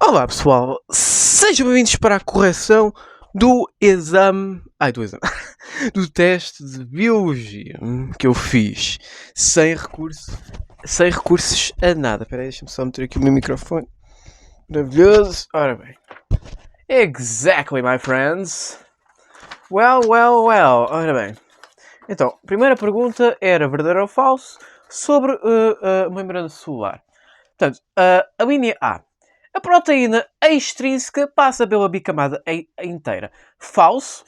Olá pessoal, sejam bem-vindos para a correção do exame. Do exame. Do teste de biologia que eu fiz sem recursos a nada. Espera aí, deixa-me só meter aqui o meu microfone. Maravilhoso. Ora bem. Exactly, my friends. Well. Ora bem. Então, a primeira pergunta era verdadeiro ou falso sobre a membrana celular. Portanto, a linha A. A proteína extrínseca passa pela bicamada inteira. Falso.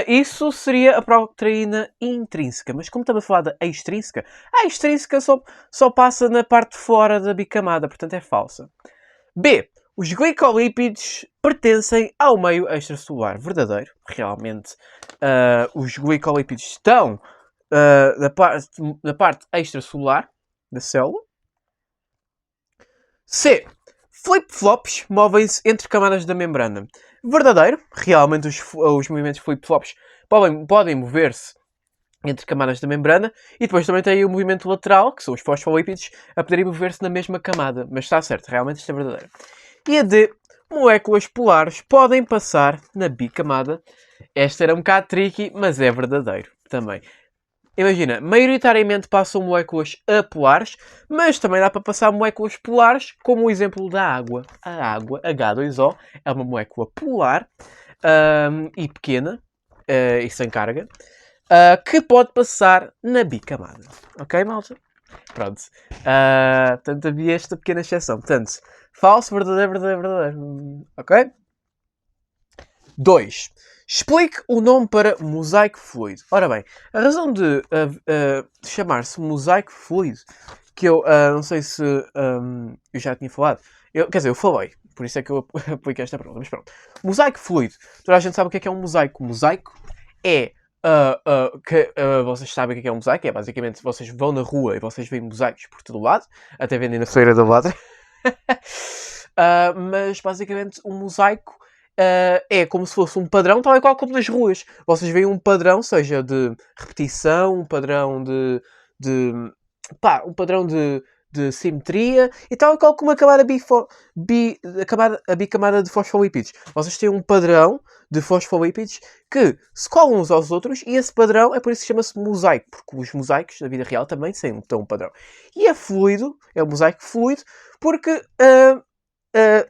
Isso seria a proteína intrínseca. Mas como estamos a falar da extrínseca, a extrínseca só passa na parte de fora da bicamada. Portanto, é falsa. B. Os glicolípidos pertencem ao meio extracelular. Verdadeiro. Realmente, os glicolípidos estão na parte extracelular da célula. C. Flip-flops movem-se entre camadas da membrana. Verdadeiro. Realmente os movimentos flip-flops podem mover-se entre camadas da membrana. E depois também tem o movimento lateral, que são os fosfolípidos, a poderem mover-se na mesma camada. Mas está certo, realmente isto é verdadeiro. E a D. Moléculas polares podem passar na bicamada. Esta era um bocado tricky, mas é verdadeiro também. Imagina, maioritariamente passam moléculas apolares, mas também dá para passar moléculas polares, como o exemplo da água. A água, H2O, é uma molécula polar e pequena, e sem carga, que pode passar na bicamada. Ok, malta? Pronto. Portanto, havia esta pequena exceção. Portanto, falso, verdadeiro. Ok? 2. Explique o nome para mosaico fluido. Ora bem, a razão de chamar-se mosaico fluido, que eu não sei se eu já tinha falado, quer dizer, eu falei, por isso é que eu apliquei esta pergunta, mas pronto. Mosaico fluido. Toda a gente sabe o que é um mosaico. Mosaico é vocês sabem o que é um mosaico? É basicamente vocês vão na rua e vocês veem mosaicos por todo o lado, até vendem na feira da Ladra. Mas basicamente um mosaico é como se fosse um padrão, tal e qual como nas ruas. Vocês veem um padrão, seja de repetição, um padrão um padrão de simetria e tal e qual como acabar a bicamada de fosfolípidos. Vocês têm um padrão de fosfolípidos que se colam uns aos outros e esse padrão é por isso que chama-se mosaico, porque os mosaicos da vida real também têm um padrão. E é fluido, é um mosaico fluido, porque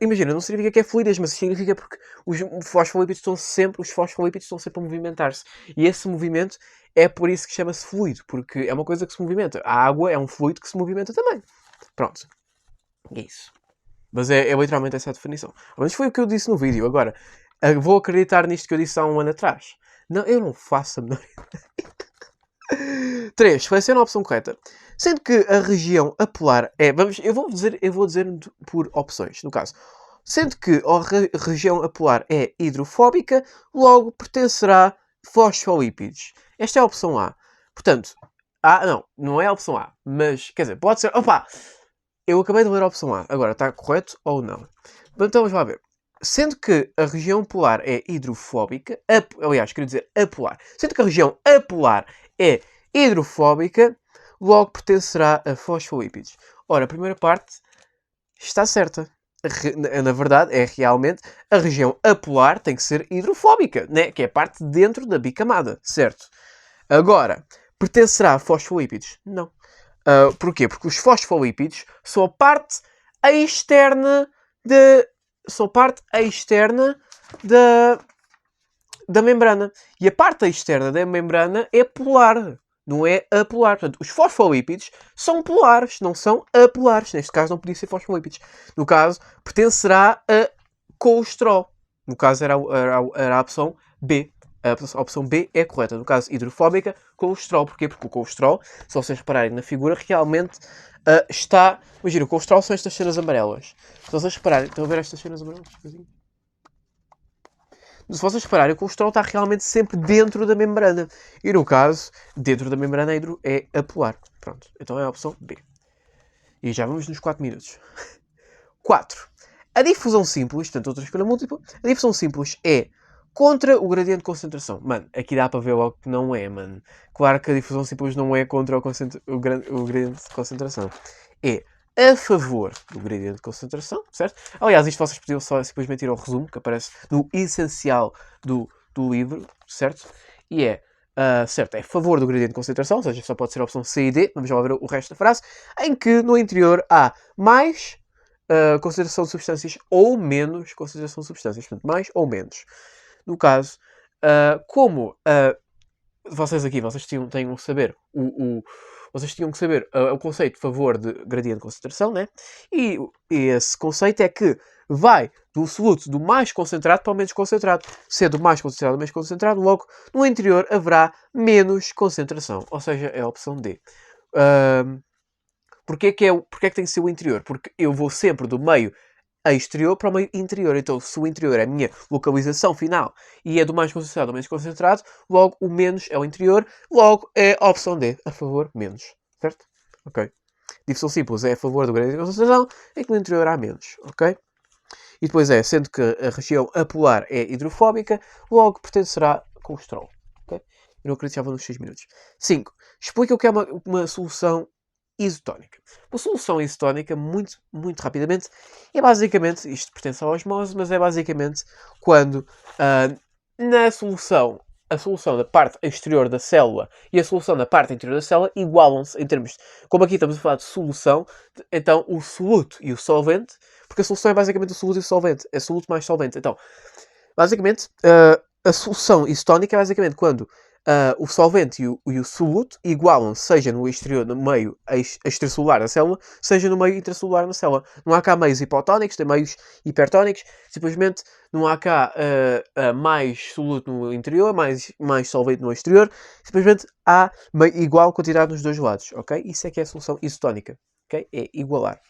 imagina, não significa que é fluidez, mas significa porque os fosfolípidos estão sempre a movimentar-se. E esse movimento é por isso que chama-se fluido, porque é uma coisa que se movimenta. A água é um fluido que se movimenta também. Pronto. É isso. Mas é literalmente essa a definição. Mas foi o que eu disse no vídeo. Agora, vou acreditar nisto que eu disse há um ano atrás. Não, eu não faço a menor ideia. 3. Seleciona a opção correta. Sendo que a região apolar é... eu vou dizer por opções, no caso. Sendo que a região apolar é hidrofóbica, logo pertencerá fosfolípidos. Esta é a opção A. Portanto, não é a opção A. Mas, quer dizer, pode ser... Opa! Eu acabei de ler a opção A. Agora, está correto ou não? Então, vamos lá ver. Sendo que a região polar é hidrofóbica... aliás, queria dizer apolar. Sendo que a região apolar é hidrofóbica, logo pertencerá a fosfolípidos. Ora, a primeira parte está certa. Na verdade, é realmente a região apolar tem que ser hidrofóbica, né? Que é a parte dentro da bicamada, certo? Agora, pertencerá a fosfolípidos? Não. Porquê? Porque os fosfolípidos são a parte externa da membrana. E a parte externa da membrana é polar. Não é apolar. Portanto, os fosfolípidos são polares, não são apolares. Neste caso, não podia ser fosfolípidos. No caso, pertencerá a colesterol. No caso, era a opção B. A opção B é correta. No caso, hidrofóbica, colesterol. Porquê? Porque o colesterol, se vocês repararem na figura, realmente está... Imagina, o colesterol são estas cenas amarelas. Se vocês repararem... Estão a ver estas cenas amarelas? Se vocês repararem, o colesterol está realmente sempre dentro da membrana. E no caso, dentro da membrana é apolar. Pronto, então é a opção B. E já vamos nos 4 minutos. 4. A difusão simples, portanto, outra escolha múltipla, a difusão simples é contra o gradiente de concentração. Mano, aqui dá para ver logo que não é, mano. Claro que a difusão simples não é contra o gradiente de concentração. É a favor do gradiente de concentração, certo? Aliás, isto vocês podiam só simplesmente ir ao resumo, que aparece no essencial do livro, certo? E é, certo, é a favor do gradiente de concentração, ou seja, só pode ser a opção C e D, vamos já ver o resto da frase, em que no interior há mais concentração de substâncias ou menos concentração de substâncias, portanto, mais ou menos. No caso, como vocês têm que saber vocês tinham que saber o conceito a favor de gradiente de concentração, né? E esse conceito é que vai do soluto do mais concentrado para o menos concentrado. Sendo mais concentrado ou menos concentrado, logo no interior haverá menos concentração. Ou seja, é a opção D. Porquê que tem que ser o interior? Porque eu vou sempre do meio exterior para o meio interior. Então, se o interior é a minha localização final e é do mais concentrado ao menos concentrado, logo o menos é o interior, logo é a opção D, a favor, menos. Certo? Ok. Divisão simples é a favor do gradiente de concentração, em que no interior há menos. Ok? E depois sendo que a região apolar é hidrofóbica, logo pertencerá colesterol. Ok? Eu não acredito que já vou nos 6 minutos. 5. Explica o que é uma solução isotónica. Uma solução isotónica, muito, muito rapidamente, é basicamente, isto pertence à osmose, mas é basicamente quando na solução, a solução da parte exterior da célula e a solução da parte interior da célula igualam-se em termos, como aqui estamos a falar de solução, então o soluto e o solvente, porque a solução é basicamente o soluto e o solvente, é soluto mais solvente. Então, basicamente, a solução isotónica é basicamente quando o solvente e o soluto igualam-se, seja no exterior, no meio extracelular da célula, seja no meio intracelular da célula. Não há cá meios hipotónicos, tem meios hipertónicos. Simplesmente não há cá mais soluto no interior, mais solvente no exterior. Simplesmente há igual quantidade nos dois lados, ok? Isso é que é a solução isotónica, ok? É igualar.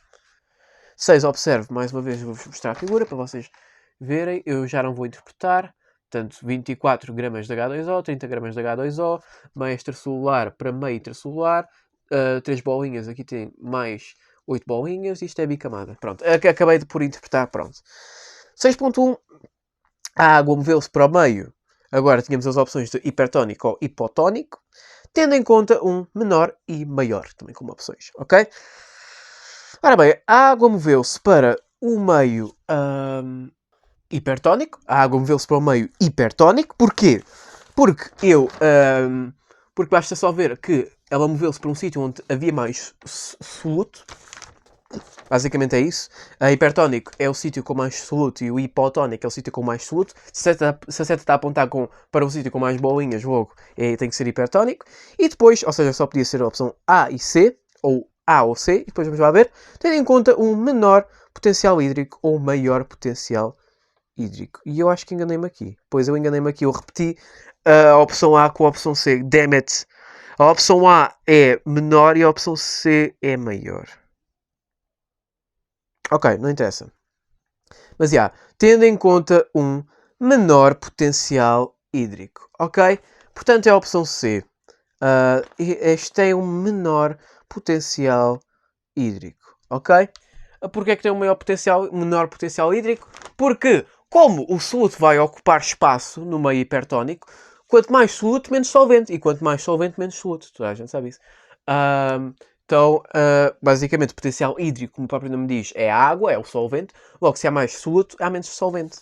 6. Observe, mais uma vez, vou-vos mostrar a figura para vocês verem. Eu já não vou interpretar. Portanto, 24 gramas de H2O, 30 gramas de H2O, meio extracelular para meio intracelular, 3 bolinhas, aqui tem mais 8 bolinhas, isto é bicamada. Pronto, acabei de por interpretar, pronto. 6.1, a água moveu-se para o meio. Agora tínhamos as opções de hipertónico ou hipotónico, tendo em conta um menor e maior, também como opções, ok? Ora bem, a água moveu-se para o meio hipertónico. A água moveu-se para o meio hipertónico. Porquê? Porque porque basta só ver que ela moveu-se para um sítio onde havia mais soluto. Basicamente é isso. A hipertónico é o sítio com mais soluto e o hipotónico é o sítio com mais soluto. Se a seta está a apontar para um sítio com mais bolinhas, logo tem que ser hipertónico. E depois, ou seja, só podia ser a opção A e C, ou A ou C, e depois vamos lá ver, tendo em conta um menor potencial hídrico ou maior potencial hídrico. E eu acho que enganei-me aqui. Pois eu enganei-me aqui. Eu repeti a opção A com a opção C. Damn it. A opção A é menor e a opção C é maior. Ok, não interessa. Mas já, tendo em conta um menor potencial hídrico. Ok? Portanto é a opção C. Este tem um menor potencial hídrico. Ok? Porquê é que tem um menor potencial hídrico? Porque, como o soluto vai ocupar espaço no meio hipertónico, quanto mais soluto, menos solvente. E quanto mais solvente, menos soluto. Toda a gente sabe isso. Então, basicamente, o potencial hídrico, como o próprio nome diz, é a água, é o solvente. Logo, se há mais soluto, há menos solvente.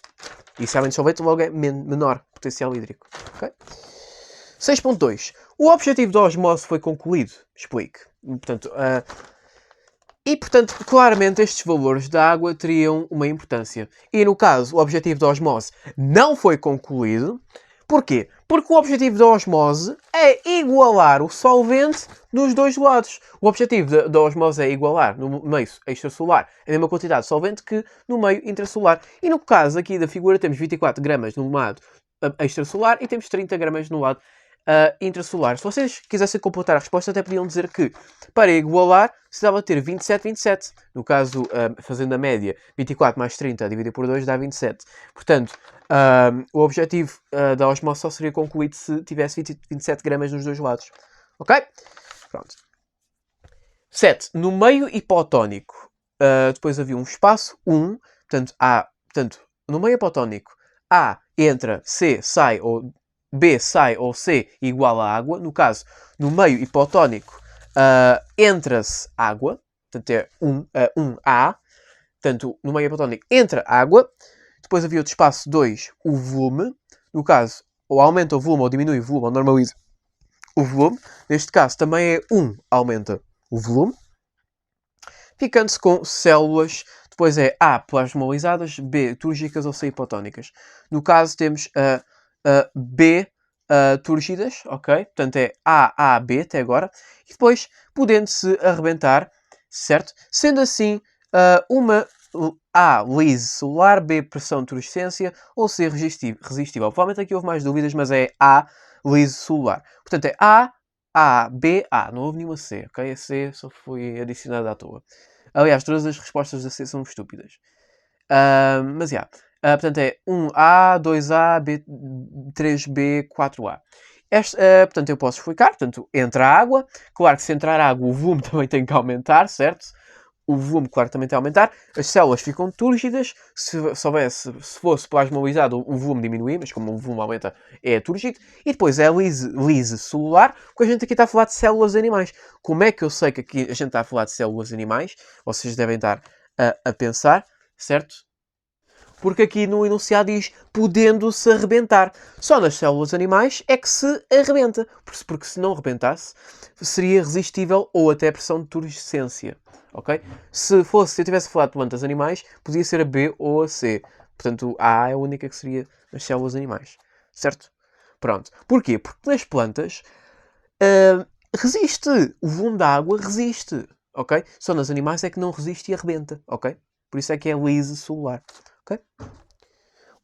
E se há menos solvente, logo é menor potencial hídrico. Okay? 6.2. O objetivo da osmose foi concluído. Explique. Portanto, claramente estes valores da água teriam uma importância. E no caso, o objetivo da osmose não foi concluído. Porquê? Porque o objetivo da osmose é igualar o solvente nos dois lados. O objetivo da osmose é igualar no meio extracelular a mesma quantidade de solvente que no meio intracelular. E no caso aqui da figura temos 24 gramas no lado extracelular e temos 30 gramas no lado intracelular. Se vocês quisessem completar a resposta, até podiam dizer que para igualar se dava ter 27, 27. No caso, fazendo a média, 24 mais 30 dividido por 2 dá 27. Portanto, o objetivo da osmose só seria concluído se tivesse 27 gramas nos dois lados. Ok? Pronto. 7. No meio hipotónico, depois havia um espaço, 1. Portanto, no meio hipotónico, A entra, C sai, ou B sai, ou C igual a água. No caso, no meio hipotónico, entra-se água. portanto é 1A, portanto no meio protónico entra água, depois havia outro espaço 2, o volume, no caso, ou aumenta o volume, ou diminui o volume, ou normaliza o volume, neste caso também é 1, aumenta o volume, ficando-se com células, depois é A, plasmolizadas, B, túrgicas ou C, hipotónicas. No caso temos B, túrgidas, ok? Portanto é A, B até agora. E depois podendo-se arrebentar, certo? Sendo assim, uma A, lise celular, B, pressão de turgescência ou C, resistível. Provavelmente aqui houve mais dúvidas, mas é A, lise celular. Portanto é A, B, A. Não houve nenhuma C, ok? A C só foi adicionada à toa. Aliás, todas as respostas da C são estúpidas. Mas, já. Portanto, é 1A, 2A, B, 3B, 4A. Portanto, eu posso explicar. Portanto, entra água. Claro que se entrar água, o volume também tem que aumentar, certo? O volume, claro, também tem que aumentar. As células ficam túrgidas. Se fosse plasmolizado, o volume diminuía, mas como o volume aumenta, é túrgido. E depois é a lise celular, porque a gente aqui está a falar de células animais. Como é que eu sei que aqui a gente está a falar de células animais? Vocês devem estar a pensar, certo? Porque aqui no enunciado diz podendo-se arrebentar. Só nas células animais é que se arrebenta. Porque se não arrebentasse, seria resistível ou até pressão de turgescência. Ok? Se eu tivesse falado de plantas animais, podia ser a B ou a C. Portanto, a A é a única que seria nas células animais. Certo? Pronto. Porquê? Porque nas plantas resiste. O volume da água resiste. Ok? Só nos animais é que não resiste e arrebenta. Ok? Por isso é que é lise celular. Ok?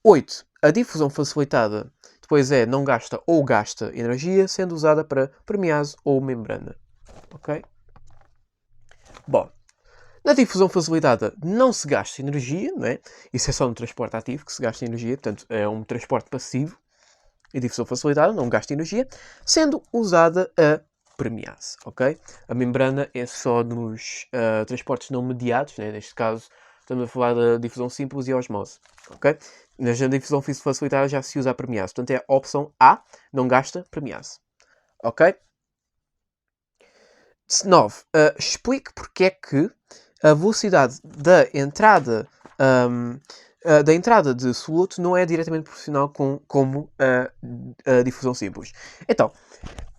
8. A difusão facilitada depois é não gasta ou gasta energia, sendo usada para permease ou membrana. Ok? Bom, na difusão facilitada não se gasta energia, não é? Isso é só no transporte ativo que se gasta energia, portanto é um transporte passivo. E difusão facilitada não gasta energia, sendo usada a permease, ok? A membrana é só nos transportes não mediados, né? Neste caso estamos a falar da difusão simples e osmose, ok? Na difusão facilitada já se usa a permease, portanto é a opção A, não gasta permease, ok? 9. Explique porque é que a velocidade da entrada de soluto não é diretamente proporcional como a difusão simples. Então,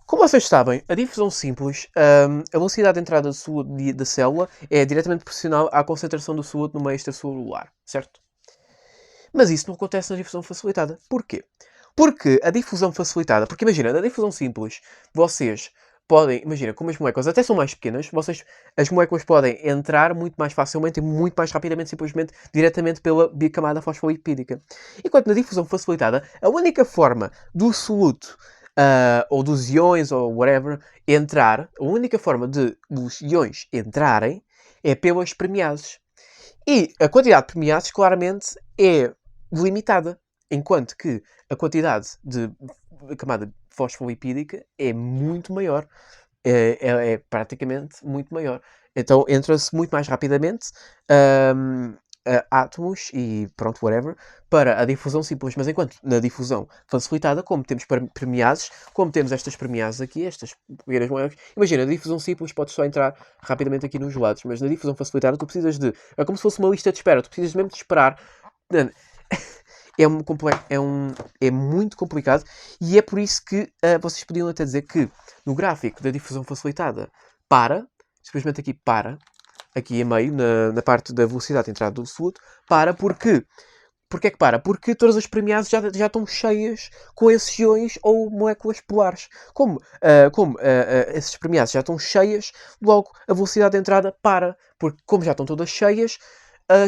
como vocês sabem, a difusão simples, a velocidade de entrada do soluto da célula é diretamente proporcional à concentração do soluto no meio extracelular, certo? Mas isso não acontece na difusão facilitada. Porquê? Porque a difusão facilitada, porque imagina, na difusão simples, vocês podem, imagina, como as moléculas até são mais pequenas, as moléculas podem entrar muito mais facilmente e muito mais rapidamente, simplesmente, diretamente pela bicamada fosfolipídica. Enquanto na difusão facilitada, a única forma do soluto, ou dos íons, ou whatever, entrar, a única forma de os íons entrarem é pelas permeases. E a quantidade de permeases, claramente, é limitada. Enquanto que a quantidade de camada fosfolipídica é muito maior. É praticamente muito maior. Então entra-se muito mais rapidamente átomos e pronto, whatever, para a difusão simples. Mas enquanto na difusão facilitada, como temos permeases, como temos estas permeases aqui, estas pequenas moléculas, imagina, na difusão simples podes só entrar rapidamente aqui nos lados, mas na difusão facilitada tu precisas de... É como se fosse uma lista de espera, tu precisas mesmo de esperar. É muito complicado e é por isso que vocês podiam até dizer que no gráfico da difusão facilitada simplesmente aqui aqui a meio, na parte da velocidade de entrada do soluto, Porquê é que para? Porque todas as permeases já estão cheias com esses íons ou moléculas polares. Como essas permeases já estão cheias, logo a velocidade de entrada para. Porque como já estão todas cheias,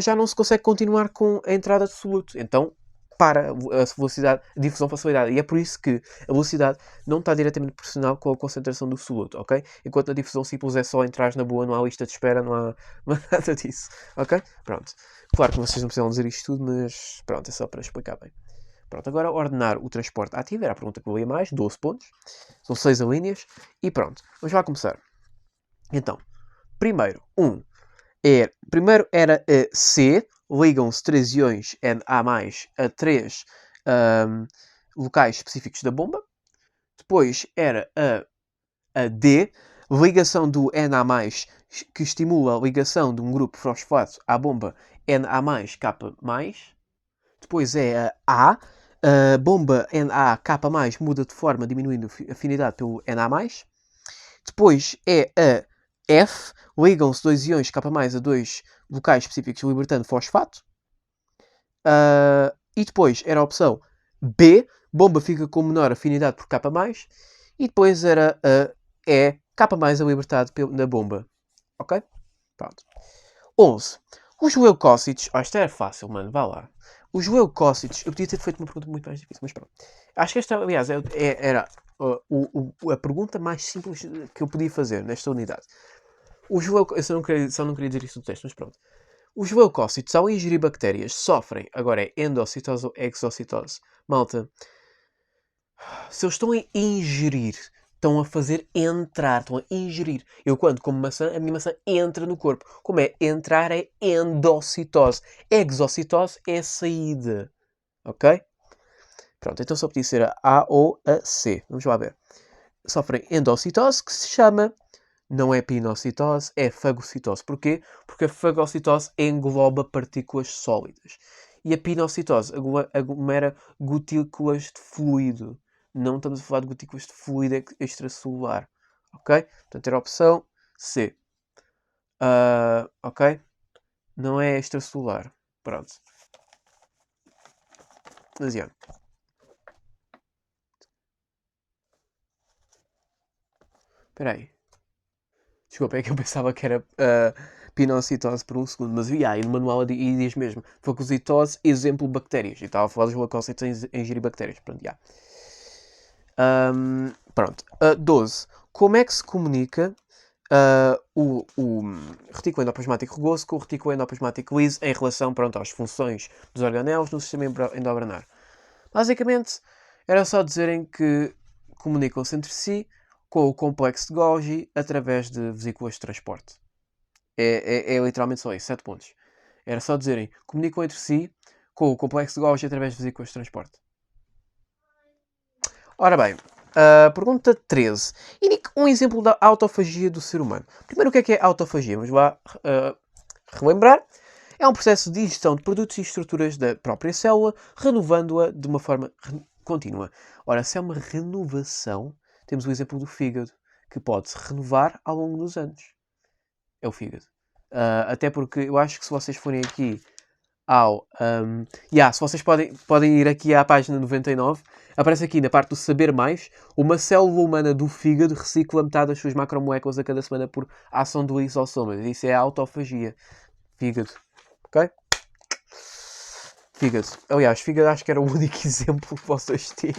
já não se consegue continuar com a entrada de soluto. Então para a velocidade, a difusão facilitada. E é por isso que a velocidade não está diretamente proporcional com a concentração do soluto, ok? Enquanto na difusão simples é só entrar na boa, não há lista de espera, não há nada disso, ok? Pronto. Claro que vocês não precisam dizer isto tudo, mas pronto, é só para explicar bem. Pronto, agora ordenar o transporte ativo, era a pergunta que eu ia mais, 12 pontos. São 6 alíneas. E pronto, vamos lá começar. Então, primeiro era C, ligam-se 3 íons Na a 3 locais específicos da bomba. Depois era a D, ligação do Na+, que estimula a ligação de um grupo fosfato à bomba Na+K+. Depois é a bomba NaK+, muda de forma, diminuindo a afinidade pelo Na+. Depois é a F, ligam-se dois íons K+, a dois locais específicos, libertando fosfato. E depois era a opção B, bomba fica com menor afinidade por K+. E depois era a E, K+, é libertado na bomba. Ok? Pronto. 11. Os leucócitos... isto era fácil, mano. Vá lá. Os leucócitos... Eu podia ter feito uma pergunta muito mais difícil, mas pronto. Acho que esta, aliás, era a pergunta mais simples que eu podia fazer nesta unidade. Os leucócitos... Eu só não queria dizer isso no texto, mas pronto. Os leucócitos, ao ingerir bactérias, sofrem... Agora é endocitose ou exocitose. Malta, se eles estão a ingerir... Estão a fazer entrar, estão a ingerir. Eu, quando como maçã, a minha maçã entra no corpo. Como é entrar, é endocitose. Exocitose é saída. Ok? Pronto, então só podia ser a ou a C. Vamos lá ver. Sofrem endocitose, que se chama, não é pinocitose, é fagocitose. Porquê? Porque a fagocitose engloba partículas sólidas. E a pinocitose aglomera gotículas de fluido. Não estamos a falar de gotículas de fluido extracelular. Ok? Portanto, era a opção C. Ok? Não é extracelular. Pronto. Asiano. Espera aí. Desculpa, é que eu pensava que era pinocitose por um segundo. Mas e no manual diz mesmo. Fagocitose, exemplo, bactérias. E estava a falar dos leucócitos a ingerir bactérias. Pronto, já. Pronto. 12. Como é que se comunica o retículo endoplasmático rugoso com o retículo endoplasmático liso em relação, pronto, às funções dos organelos no sistema endobranar? Basicamente, era só dizerem que comunicam-se entre si com o complexo de Golgi através de vesículas de transporte. É literalmente só isso, 7 pontos. Era só dizerem, comunicam entre si com o complexo de Golgi através de vesículas de transporte. Ora bem, pergunta 13. Indique um exemplo da autofagia do ser humano. Primeiro, o que é autofagia? Vamos lá relembrar. É um processo de digestão de produtos e estruturas da própria célula, renovando-a de uma forma contínua. Ora, se é uma renovação, temos o exemplo do fígado, que pode-se renovar ao longo dos anos. É o fígado. Até porque eu acho que se vocês forem aqui se vocês podem ir aqui à página 99, aparece aqui na parte do saber mais, uma célula humana do fígado recicla metade das suas macromoléculas a cada semana por ação do lisossoma. Isso é a autofagia. Fígado. Ok? Fígado. Aliás, fígado acho que era o único exemplo que vocês tinham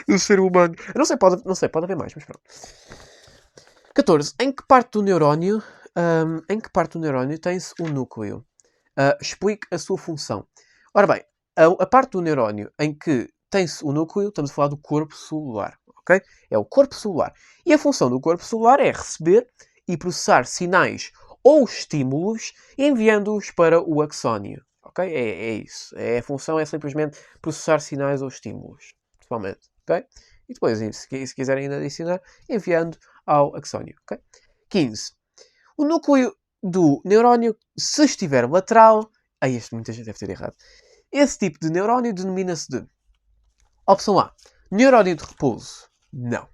do ser humano. Eu não sei, pode haver mais, mas pronto. 14. Em que parte do neurónio tem-se um núcleo? Explique a sua função. Ora bem, a parte do neurónio em que tem-se o núcleo, estamos a falar do corpo celular, ok? É o corpo celular. E a função do corpo celular é receber e processar sinais ou estímulos, enviando-os para o axónio, ok? É isso. A função é simplesmente processar sinais ou estímulos, principalmente, ok? E depois, se quiserem ainda adicionar, enviando ao axónio, ok? 15. O núcleo do neurónio, se estiver lateral... este muita gente deve ter errado. Esse tipo de neurónio denomina-se de... Opção A. Neurónio de repouso. Não.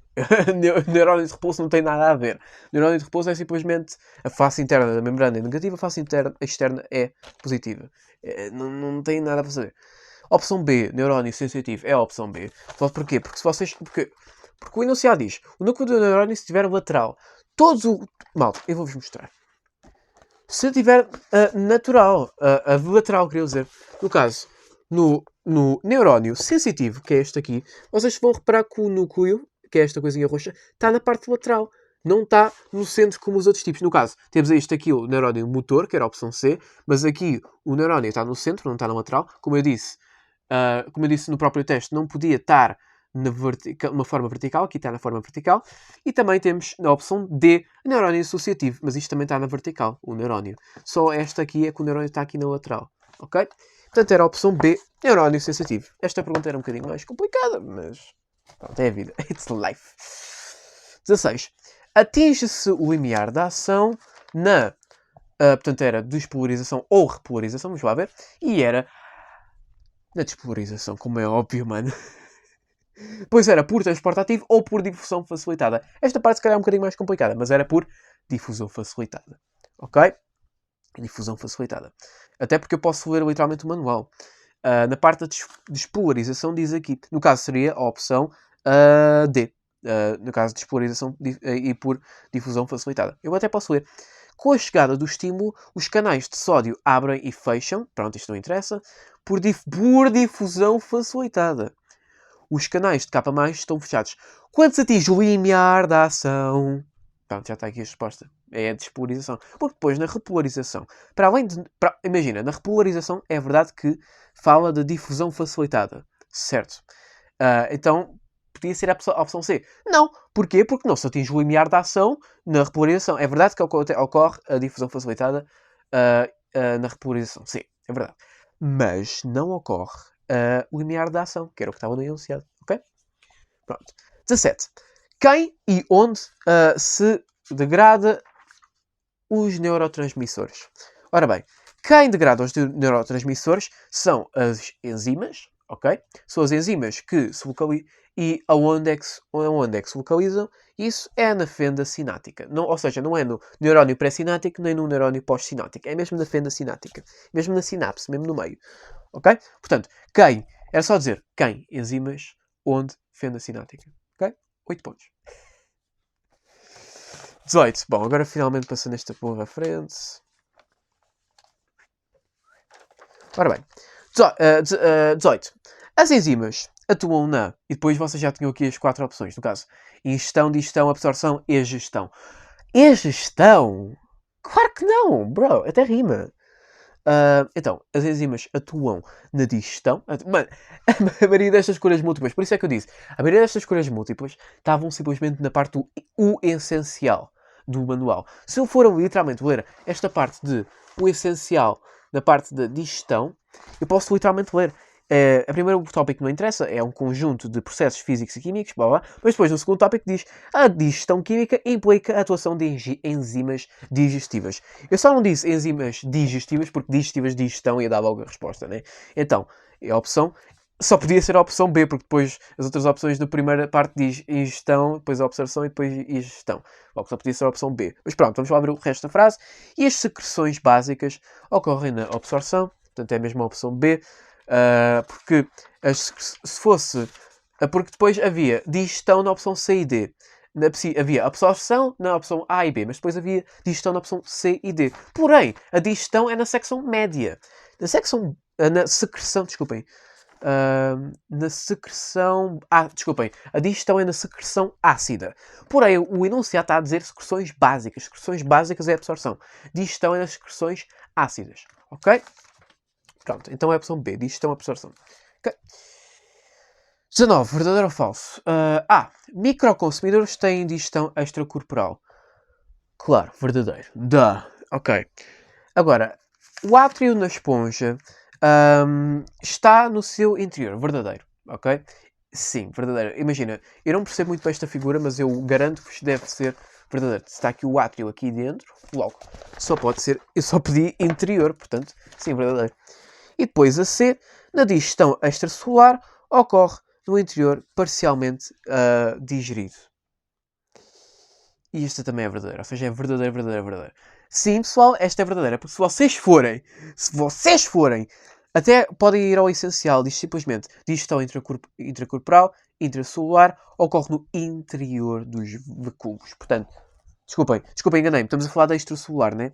Neurónio de repouso não tem nada a ver. Neurónio de repouso é simplesmente a face interna da membrana é negativa, a face externa é positiva. Não tem nada a fazer. Opção B. Neurónio sensitivo é a opção B. Só porquê? Porque o enunciado diz: o núcleo do neurónio, se estiver lateral, malta, eu vou-vos mostrar. Se tiver natural, lateral, queria dizer. No caso, no neurónio sensitivo, que é este aqui, vocês vão reparar que o núcleo, que é esta coisinha roxa, está na parte lateral. Não está no centro como os outros tipos. No caso, temos este aqui o neurónio motor, que era a opção C, mas aqui o neurónio está no centro, não está na lateral. Como eu disse no próprio teste, não podia estar numa forma vertical, aqui está na forma vertical, e também temos na opção D, neurónio associativo, mas isto também está na vertical, o neurónio. Só esta aqui é que o neurónio está aqui na lateral, ok? Portanto, era a opção B, neurónio sensitivo. Esta pergunta era um bocadinho mais complicada, mas pronto, é a vida. It's life. 16. Atinge-se o limiar da ação na... portanto, era despolarização ou repolarização, vamos lá ver. E era na despolarização, como é óbvio, mano. Pois era por transporte ativo ou por difusão facilitada. Esta parte, se calhar, é um bocadinho mais complicada, mas era por difusão facilitada. Ok? Difusão facilitada. Até porque eu posso ler literalmente o manual. Na parte da despolarização diz aqui. No caso seria a opção D. No caso de despolarização e por difusão facilitada. Eu até posso ler. Com a chegada do estímulo, os canais de sódio abrem e fecham. Pronto, isto não interessa. Por difusão facilitada. Os canais de K+ estão fechados. Quando se atinge o limiar da ação... Pronto, já está aqui a resposta. É a despolarização. Porque depois, na repolarização... imagina, na repolarização é verdade que fala de difusão facilitada. Certo. Então, podia ser a opção C. Não. Porquê? Porque não se atinge o limiar da ação na repolarização. É verdade que ocorre a difusão facilitada na repolarização. Sim, é verdade. Mas não ocorre o limiar da ação, que era o que estava no enunciado. Ok? Pronto. 17. Quem e onde se degrada os neurotransmissores? Ora bem, quem degrada os neurotransmissores são as enzimas, ok? São as enzimas que se localizam e aonde é que se localizam? Isso é na fenda sináptica. Não, ou seja, não é no neurónio pré-sináptico nem no neurónio pós-sináptico. É mesmo na fenda sináptica. Mesmo na sinapse, mesmo no meio. Ok? Portanto, quem? Era só dizer quem, enzimas, onde, fenda sináptica. Ok? 8 pontos. 18. Bom, agora finalmente passando esta porra à frente. Ora bem. 18. As enzimas atuam na... E depois vocês já tinham aqui as 4 opções. No caso, ingestão, digestão, absorção e egestão. Egestão? Claro que não, bro. Até rima. Então, as enzimas atuam na digestão. Mano, a maioria destas escolhas múltiplas, por isso é que eu disse, a maioria destas escolhas múltiplas estavam simplesmente na parte do o essencial do manual. Se eu for literalmente ler esta parte de o essencial na parte da digestão, eu posso literalmente ler. A primeiro tópico não interessa, é um conjunto de processos físicos e químicos, blá, blá, mas depois no segundo tópico diz a digestão química implica a atuação de enzimas digestivas. Eu só não disse enzimas digestivas porque digestivas digestão ia dar logo a resposta, né? Então, a opção só podia ser a opção B, porque depois as outras opções da primeira parte diz ingestão, depois a absorção e depois ingestão. Logo só podia ser a opção B. Mas pronto, vamos lá ver o resto da frase. E as secreções básicas ocorrem na absorção, portanto é mesmo a opção B. Porque se fosse... porque depois havia digestão na opção C e D. Havia absorção na opção A e B, mas depois havia digestão na opção C e D. Porém, a digestão é na secção média. Na secreção, desculpem. Na secreção... desculpem. A digestão é na secreção ácida. Porém, o enunciado está a dizer secreções básicas. Secreções básicas é a absorção. Digestão é nas secreções ácidas. Ok? Pronto, então é a opção B. Digestão, absorção. Ok. 19. Verdadeiro ou falso? Microconsumidores têm digestão extracorporal. Claro, verdadeiro. Ok. Agora, o átrio na esponja está no seu interior. Verdadeiro. Ok? Sim, verdadeiro. Imagina, eu não percebo muito bem esta figura, mas eu garanto-vos que deve ser verdadeiro. Se está aqui o átrio aqui dentro, logo, só pode ser... Eu só pedi interior, portanto, sim, verdadeiro. E depois a C, na digestão extracelular, ocorre no interior parcialmente digerido. E esta também é verdadeira, ou seja, é verdadeira. Sim, pessoal, esta é verdadeira, porque se vocês forem, até podem ir ao essencial, diz simplesmente digestão intracorporal, intracelular, ocorre no interior dos vacúolos. Portanto, desculpem, enganei-me, estamos a falar da extracelular, né?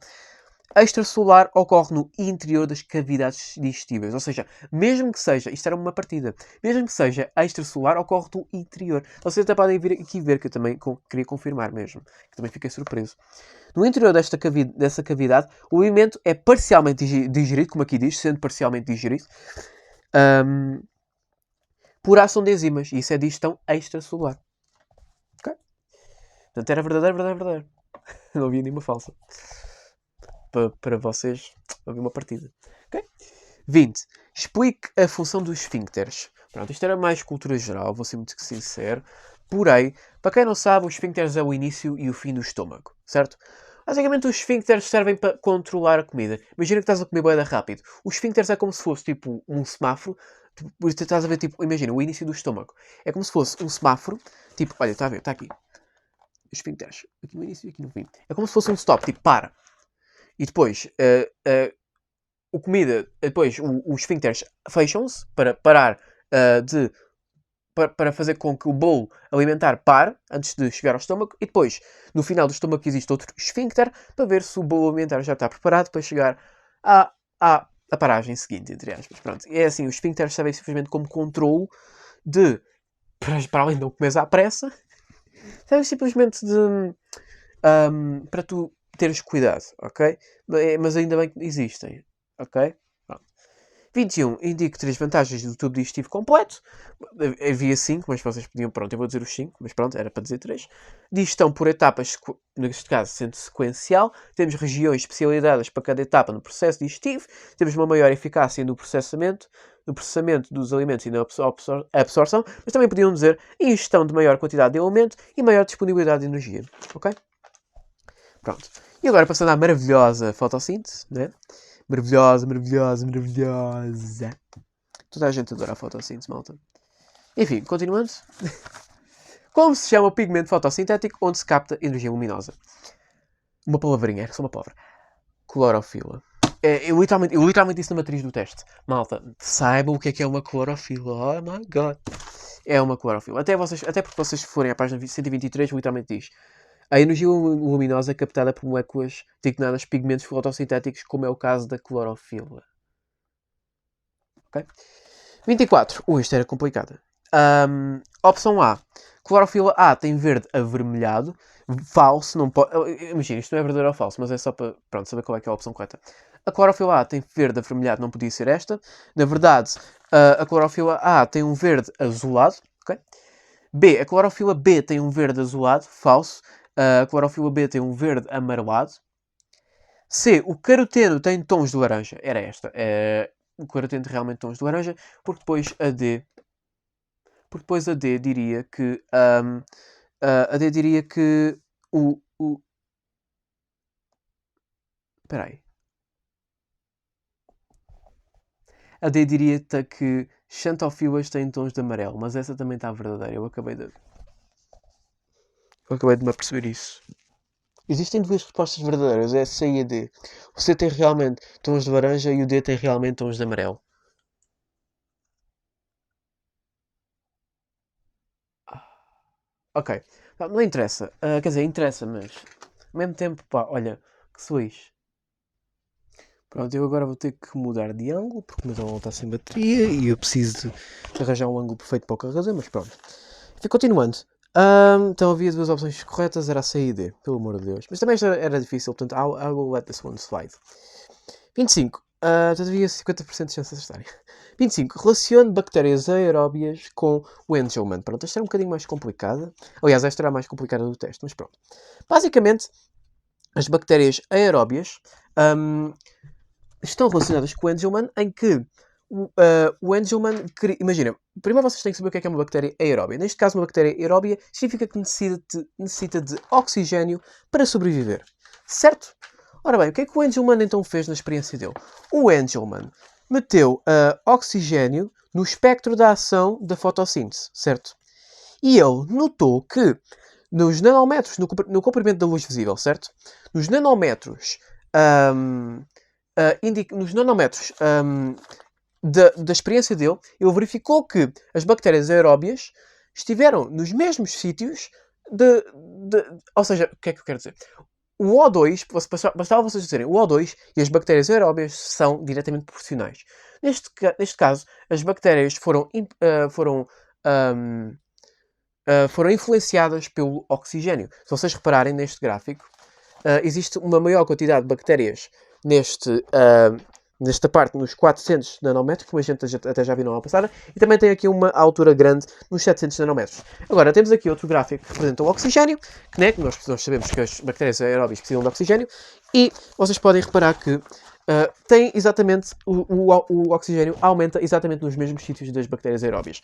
A extracelular ocorre no interior das cavidades digestivas. Ou seja, mesmo que seja... Isto era uma partida. Mesmo que seja extracelular, ocorre no interior. Vocês até podem vir aqui ver, que eu também queria confirmar mesmo. Que também fiquei surpreso. No interior dessa cavidade, o alimento é parcialmente digerido, como aqui diz, sendo parcialmente digerido, por ação de enzimas. E isso é digestão extracelular. Ok? Portanto, era verdadeiro. Não havia nenhuma falsa. Para vocês haver uma partida. Okay? 20. Explique a função dos esfíncteres. Pronto, isto era mais cultura geral, vou ser muito sincero. Porém, para quem não sabe, os esfíncteres é o início e o fim do estômago, certo? Basicamente, os esfíncteres servem para controlar a comida. Imagina que estás a comer bué rápido. Os esfíncteres é como se fosse tipo um semáforo. Tipo, estás a ver, tipo, imagina, o início do estômago. É como se fosse um semáforo. Tipo, olha, está a ver, está aqui. Os esfíncteres. Aqui no início e aqui no fim. É como se fosse um stop, tipo, para. E depois, depois os esfíncteres fecham-se para parar de para fazer com que o bolo alimentar pare antes de chegar ao estômago e depois, no final do estômago, existe outro esfíncter para ver se o bolo alimentar já está preparado para chegar à paragem seguinte, entre aspas. Pronto. É assim, os esfíncteres servem simplesmente como controle de, para além de não comeres à pressa, servem simplesmente de, para tu teres cuidado, ok? Mas ainda bem que existem, ok? 21. Indico 3 vantagens do tubo digestivo completo. Havia 5, mas vocês podiam... Pronto, eu vou dizer os 5, mas pronto, era para dizer 3. Digestão por etapas, neste caso, sendo sequencial. Temos regiões especializadas para cada etapa no processo digestivo. Temos uma maior eficácia no processamento dos alimentos e na absorção. Mas também podiam dizer ingestão de maior quantidade de alimento e maior disponibilidade de energia. Ok? Pronto. E agora passando à maravilhosa fotossíntese, né? Maravilhosa. Toda a gente adora a fotossíntese, malta. Enfim, continuando. Como se chama o pigmento fotossintético onde se capta energia luminosa? Uma palavrinha, é só uma palavra. Clorofila. Eu literalmente disse na matriz do teste. Malta, saibam o que é uma clorofila. Oh my god. É uma clorofila. Até porque vocês forem à página 123, literalmente diz. A energia luminosa é captada por moléculas designadas pigmentos fotossintéticos, como é o caso da clorofila. Ok? 24. Isto era complicado. Opção A. Clorofila A tem verde avermelhado. Falso. Não pode... Imagina, isto não é verdadeiro ou falso, mas é só para saber qual é que é a opção correta. A clorofila A tem verde avermelhado, não podia ser esta. Na verdade, a clorofila A tem um verde azulado. Okay? B. A clorofila B tem um verde azulado. Falso. A clorofila B tem um verde amarelado. C. O caroteno tem tons de laranja. Era esta. O caroteno tem realmente tons de laranja. Porque depois a D diria que... a D diria que espera aí. A D diria que xantofilas têm tons de amarelo. Mas essa também está verdadeira. Eu acabei de me aperceber isso. Existem duas respostas verdadeiras, é C e a D. O C tem realmente tons de laranja e o D tem realmente tons de amarelo. Ok. Não interessa. Quer dizer, interessa, mas... Ao mesmo tempo, pá, olha, que sois. Pronto, eu agora vou ter que mudar de ângulo, porque o meu telemóvel está sem bateria e eu preciso de arranjar um ângulo perfeito para o carregador, mas pronto. Enfim, continuando. Então havia duas opções corretas, era a C e a D, pelo amor de Deus. Mas também era difícil, portanto, I will let this one slide. 25. Portanto, havia 50% de chance de acertarem. 25. Relacione bactérias aeróbias com o Angelman. Pronto, esta era um bocadinho mais complicada. Aliás, esta era a mais complicada do teste, mas pronto. Basicamente, as bactérias aeróbias estão relacionadas com o Angelman, em que o Angelman... Imagina, primeiro vocês têm que saber o que é uma bactéria aeróbia. Neste caso, uma bactéria aeróbia significa que necessita de oxigênio para sobreviver. Certo? Ora bem, o que é que o Angelman então fez na experiência dele? O Angelman meteu oxigênio no espectro da ação da fotossíntese, certo? E ele notou que nos nanómetros, no comprimento da luz visível, certo? Nos nanómetros, da experiência dele, ele verificou que as bactérias aeróbias estiveram nos mesmos sítios ou seja, o que é que eu quero dizer? O O2, bastava vocês dizerem, o O2 e as bactérias aeróbias são diretamente proporcionais. Neste caso, as bactérias foram influenciadas pelo oxigênio. Se vocês repararem neste gráfico, existe uma maior quantidade de bactérias nesta parte, nos 400 nanómetros, como a gente até já viu na aula passada, e também tem aqui uma altura grande nos 700 nanómetros. Agora, temos aqui outro gráfico que representa o oxigênio, que nós sabemos que as bactérias aeróbias precisam de oxigênio, e vocês podem reparar que tem exatamente o oxigênio aumenta exatamente nos mesmos sítios das bactérias aeróbias.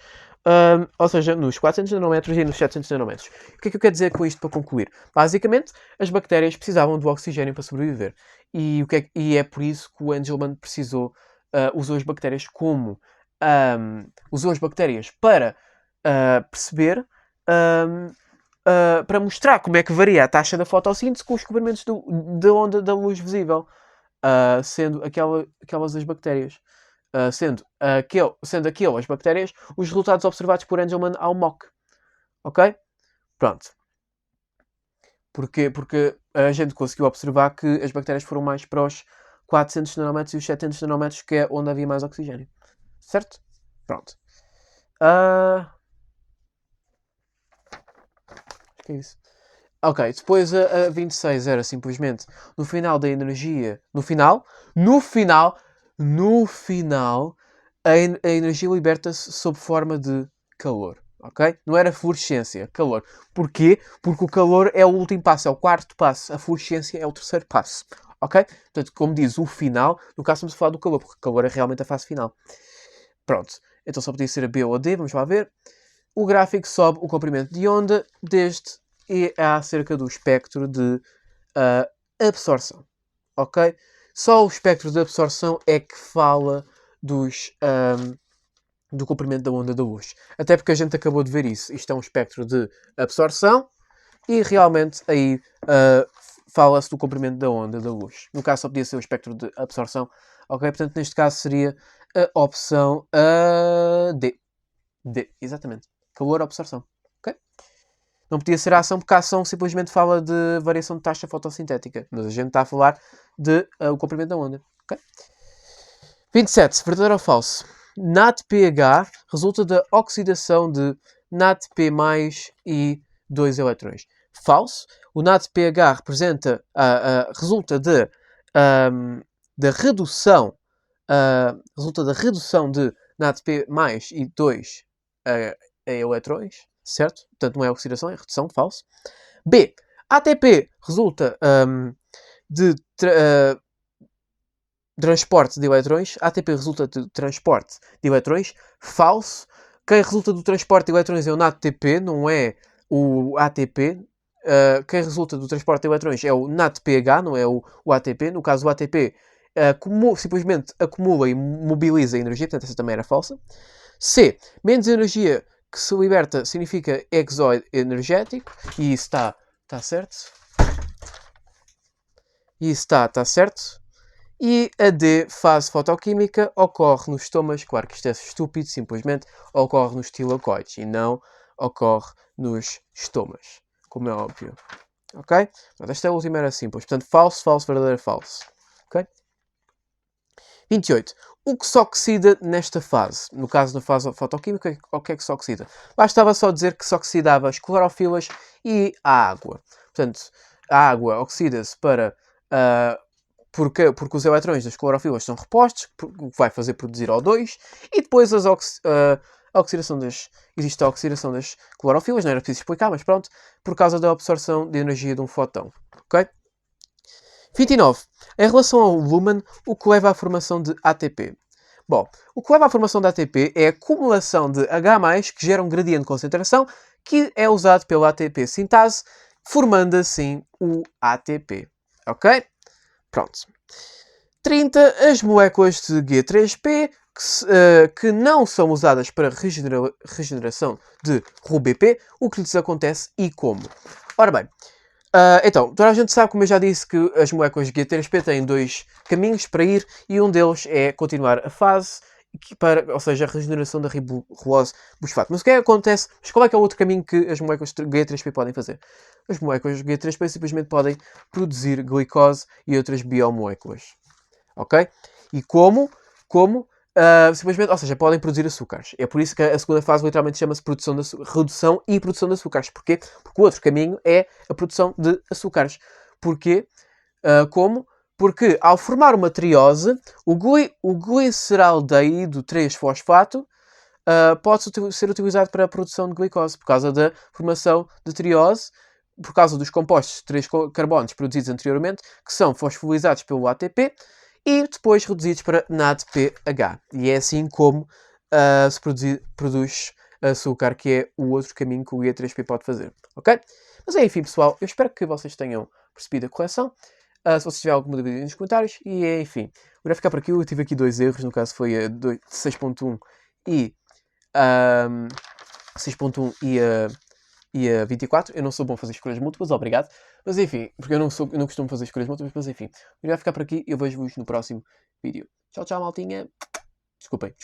Ou seja, nos 400 nanômetros e nos 700 nanômetros. O que é que eu quero dizer com isto para concluir? Basicamente, as bactérias precisavam do oxigênio para sobreviver. E é por isso que o Engelmann usou as bactérias usou as bactérias para perceber, para mostrar como é que varia a taxa da fotossíntese com os comprimentos da onda da luz visível. Sendo aquelas as bactérias. Sendo aquelas bactérias os resultados observados por Engelmann ao mock. Ok? Pronto. Porquê? Porque a gente conseguiu observar que as bactérias foram mais para os 400 nanômetros e os 700 nanômetros, que é onde havia mais oxigênio. Certo? Pronto. Acho que é isso. Ok, depois a 26 era simplesmente no final da energia. No final, a energia liberta-se sob forma de calor. Ok? Não era fluorescência, calor. Porquê? Porque o calor é o último passo, é o quarto passo. A fluorescência é o terceiro passo. Ok? Portanto, como diz o final, no caso estamos a falar do calor, porque o calor é realmente a fase final. Pronto. Então só podia ser a B ou a D, vamos lá ver. O gráfico sobe o comprimento de onda desde e acerca do espectro de absorção. Ok? Só o espectro de absorção é que fala do comprimento da onda da luz. Até porque a gente acabou de ver isso. Isto é um espectro de absorção e realmente aí fala-se do comprimento da onda da luz. No caso só podia ser o espectro de absorção. Ok? Portanto, neste caso seria a opção D. D, exatamente. Calor-absorção. Ok? Não podia ser a ação, porque a ação simplesmente fala de variação de taxa fotossintética. Mas a gente está a falar de o comprimento da onda. Okay? 27. Verdadeiro ou falso? NADPH resulta da oxidação de NADP+, e 2 eletrões. Falso. O NADPH resulta da redução de NADP+, e 2 eletrões, certo? Portanto, não é oxidação, é redução, falso. B. ATP resulta de transporte de eletrões. ATP resulta de transporte de eletrões, falso. Quem resulta do transporte de eletrões é o NADTP, não é o ATP. Quem resulta do transporte de eletrões é o NADPH, não é o ATP. No caso, o ATP simplesmente acumula e mobiliza a energia, portanto, essa também era falsa. C. Menos energia que se liberta significa exóide energético. E isso está certo. E isso está certo. E a D, fase fotoquímica, ocorre nos estomas. Claro que isto é estúpido, simplesmente ocorre nos tilacoides e não ocorre nos estomas, como é óbvio. Ok? Portanto, esta última era simples. Portanto, falso, falso, verdadeiro, falso. Ok? 28. O que se oxida nesta fase? No caso da fase fotoquímica, o que é que se oxida? Bastava só dizer que se oxidava as clorofilas e a água. Portanto, a água oxida-se porque os eletrões das clorofilas são repostos, o que vai fazer produzir O2, e depois existe a oxidação das clorofilas, não era preciso explicar, mas pronto, por causa da absorção de energia de um fóton. Ok? 29. Em relação ao lumen, o que leva à formação de ATP? Bom, o que leva à formação de ATP é a acumulação de H+, que gera um gradiente de concentração, que é usado pela ATP sintase, formando assim o ATP. Ok? Pronto. 30. As moléculas de G3P, que não são usadas para regeneração de RuBP, o que lhes acontece e como? Ora bem, então, toda a gente sabe, como eu já disse, que as moléculas de G3P têm dois caminhos para ir e um deles é continuar a fase, ou seja, a regeneração da ribulose fosfato. Mas o que é que acontece? Mas qual é que é o outro caminho que as moléculas de G3P podem fazer? As moléculas de G3P simplesmente podem produzir glicose e outras biomoléculas. Ok? E como? Simplesmente, ou seja, podem produzir açúcares. É por isso que a segunda fase literalmente chama-se redução e produção de açúcares. Porquê? Porque o outro caminho é a produção de açúcares. Porquê? Como? Porque ao formar uma triose, o gliceraldeído 3-fosfato pode ser utilizado para a produção de glicose, por causa da formação de triose, por causa dos compostos de 3 carbonos produzidos anteriormente, que são fosforilados pelo ATP, e depois reduzidos para NADPH. E é assim como se produz açúcar, que é o outro caminho que o guia 3P pode fazer. Ok? Mas é enfim, pessoal. Eu espero que vocês tenham percebido a correção. Se vocês tiverem alguma dúvida nos comentários. E enfim, vou ficar por aqui. Eu tive aqui 2 erros. No caso foi a 6.1 e 6.1 e a 24. Eu não sou bom a fazer escolhas múltiplas, obrigado. Mas enfim, porque eu não costumo fazer escolhas múltiplas, mas enfim. Eu vou ficar por aqui e eu vejo-vos no próximo vídeo. Tchau, tchau, maltinha. Desculpem.